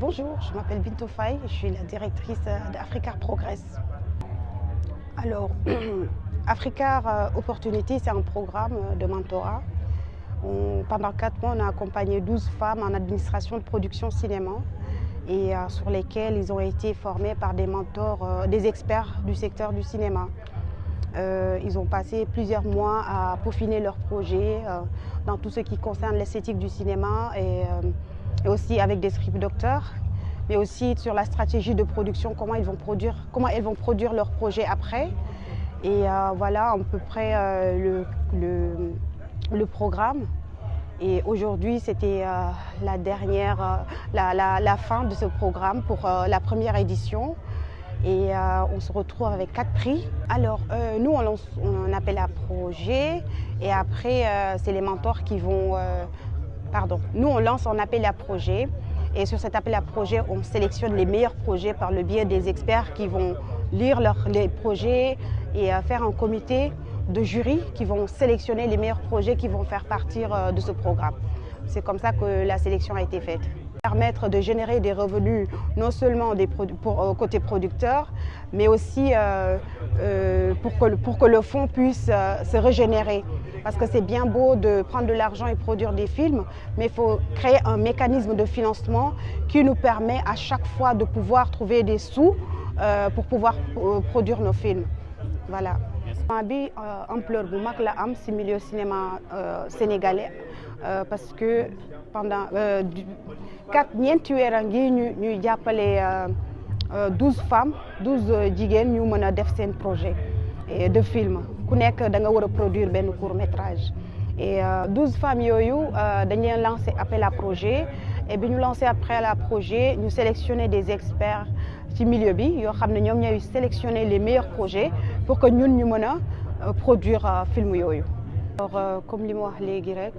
Bonjour, je m'appelle Bintou Faye, je suis la directrice d'Africar Progress. Alors, Africar Opportunity, c'est un programme de mentorat. Pendant 4 mois, on a accompagné 12 femmes en administration de production cinéma et sur lesquelles ils ont été formés par des mentors, des experts du secteur du cinéma. Ils ont passé plusieurs mois à peaufiner leurs projets dans tout ce qui concerne l'esthétique du cinéma et aussi avec des script docteurs, mais aussi sur la stratégie de production, comment elles vont produire leurs projets après. Et voilà à peu près le programme. Et aujourd'hui, c'était la fin de ce programme pour la première édition. Et on se retrouve avec 4 prix. Alors, nous, on lance un appel à projet et après, c'est les mentors qui vont... Nous, on lance un appel à projet et sur cet appel à projet, on sélectionne les meilleurs projets par le biais des experts qui vont lire les projets et faire un comité de jury qui vont sélectionner les meilleurs projets qui vont faire partir de ce programme. C'est comme ça que la sélection a été faite. Permettre de générer des revenus non seulement côté producteur, mais aussi pour que le fonds puisse se régénérer. Parce que c'est bien beau de prendre de l'argent et produire des films, mais il faut créer un mécanisme de financement qui nous permet à chaque fois de pouvoir trouver des sous pour pouvoir produire nos films. Voilà. Bi ampleur bu mag la am ci milieu cinéma sénégalais parce que pendant ñeenti weer a ngi ñuy jàppale 12 femmes 12 jigéen ñu mën a def seen projet de film ku nekk da nga war a produire benn court métrage et 12 femmes yooyu dañ leen lancé appel à projet et bi ñu lancé appel à projet ñu sélectionné des experts ci milieu bi yoo xam ne ñoom ñooy sélectionner les meilleurs projets pour que ñun ñu mën a produire film yooyu. Alors comme li ma wax léegi rek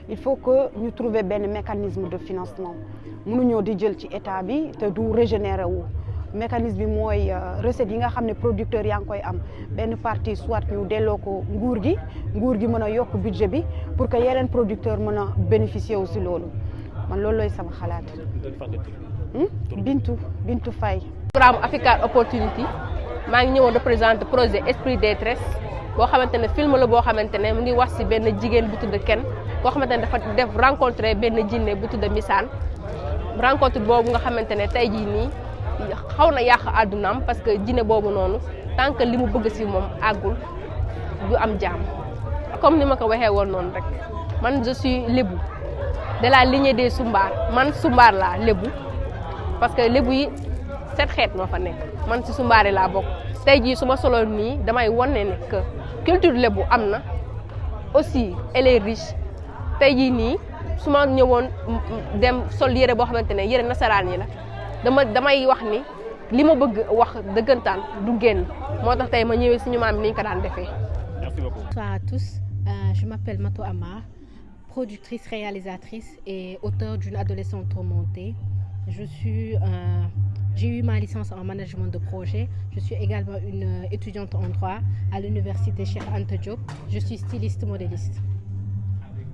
il faut que ñu trouver benn mécanisme de financement mënuñoo di jël ci état bi te du régénérer wu mécanisme bi mooy recette yi nga xam ne producteurs yaa ngi koy am benn partie soit ñu delloo ko nguur gi mën a yokk budget bi pour que yeneen producteurs mën a bénéficier aussi loolu man loolu looy sama xalaat. Bintou Faye. Programme Africar Opportunity maa ngi ñëwoon représenter projet Esprit Détresse boo xamante ne film la boo xamante ne mu ngi wax ci benn jigéen bu tudd Ken koo xamante ne dafa def rencontré benn jinne bu tudd Missane rencontre boobu nga xamante ne tey jii nii xaw na yàq àddunaam parce que jinne boobu noonu tant que li mu bëgg ci moom àggul du am jàmm. Comme ni ma ko waxee woon noonu rek man je suis lébu de la lignée des Sumbar man Sumbar laa lébu parce que lébu yi 7 xeet moo fa nekk man ci Sumbaare laa bokk tey jii su ma solo nii damay wane ne que culture lébu am na aussi elle est riche tey jii nii su ma ñëwoon dem sol yére boo xamante ne yére nasaraan yi la damay wax ni li ma bëgg wax dëggantaan du génn moo tax tey ma ñëwee suñu maam ni ñu ko daan defee. Merci beaucoup. Bonsoir à tous, je m'appelle Mato Amar, productrice, réalisatrice et auteure d'une adolescente tourmentée. J'ai eu ma licence en management de projet. Je suis également une étudiante en droit à l'université Cheikh Anta Diop. Je suis styliste modéliste.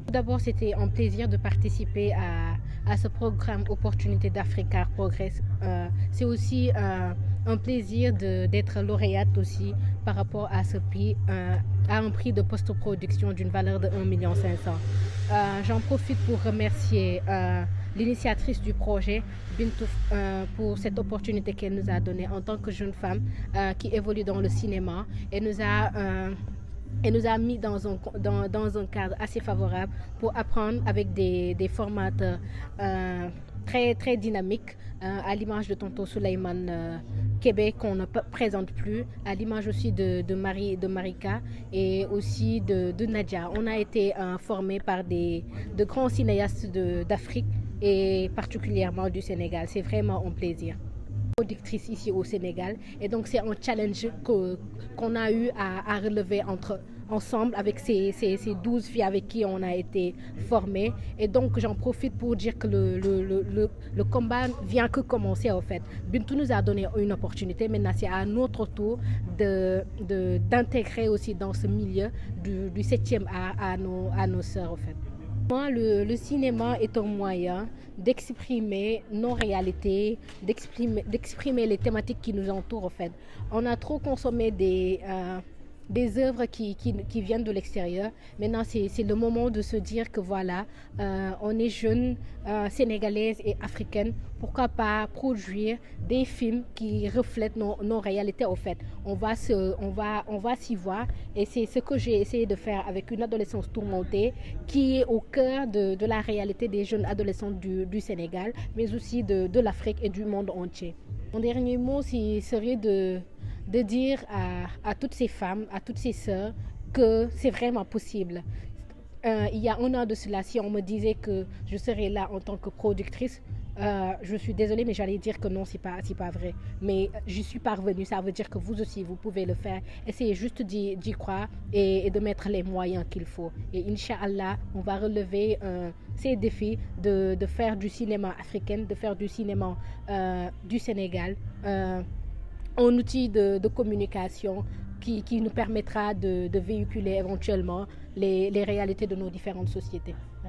Tout d'abord, c'était un plaisir de participer à ce programme Opportunité d'Africar Progress. C'est aussi un plaisir d'être lauréate aussi par rapport à ce prix, à un prix de post-production d'une valeur de 1,5 million. J'en profite pour remercier l'initiatrice du projet, Bintou, pour cette opportunité qu'elle nous a donnée en tant que jeune femme qui évolue dans le cinéma et nous a mis dans un cadre assez favorable pour apprendre avec des formateurs très, très dynamiques, à l'image de Tonton Souleymane Kébé qu'on ne présente plus, à l'image aussi de Marika et aussi de Nadia. On a été formés par de grands cinéastes d'Afrique et particulièrement du Sénégal. C'est vraiment un plaisir. Productrice ici au Sénégal et donc c'est un challenge qu'on a eu à relever ensemble avec ces 12 filles avec qui on a été formés et donc j'en profite pour dire que le combat vient que commencer en fait. Bintou nous a donné une opportunité, maintenant c'est à notre tour d'intégrer aussi dans ce milieu du 7e à nos sœurs en fait. Moi, le cinéma est un moyen d'exprimer nos réalités, d'exprimer les thématiques qui nous entourent, en fait. On a trop consommé des œuvres qui viennent de l'extérieur. Maintenant, c'est le moment de se dire que voilà, on est jeunes, sénégalaises et africaines. Pourquoi pas produire des films qui reflètent nos réalités, au fait. On va s'y voir. Et c'est ce que j'ai essayé de faire avec une adolescence tourmentée qui est au cœur de la réalité des jeunes adolescents du Sénégal, mais aussi de l'Afrique et du monde entier. Mon dernier mot serait de dire à toutes ces femmes, à toutes ces sœurs, que c'est vraiment possible. Il y a un an de cela, si on me disait que je serais là en tant que productrice, je suis désolée, mais j'allais dire que non, c'est pas vrai. Mais j'y suis parvenue, ça veut dire que vous aussi, vous pouvez le faire. Essayez juste d'y croire et de mettre les moyens qu'il faut. Et Inch'Allah, on va relever ces défis de faire du cinéma africain, de faire du cinéma du Sénégal, un outil de communication qui nous permettra de véhiculer éventuellement les réalités de nos différentes sociétés.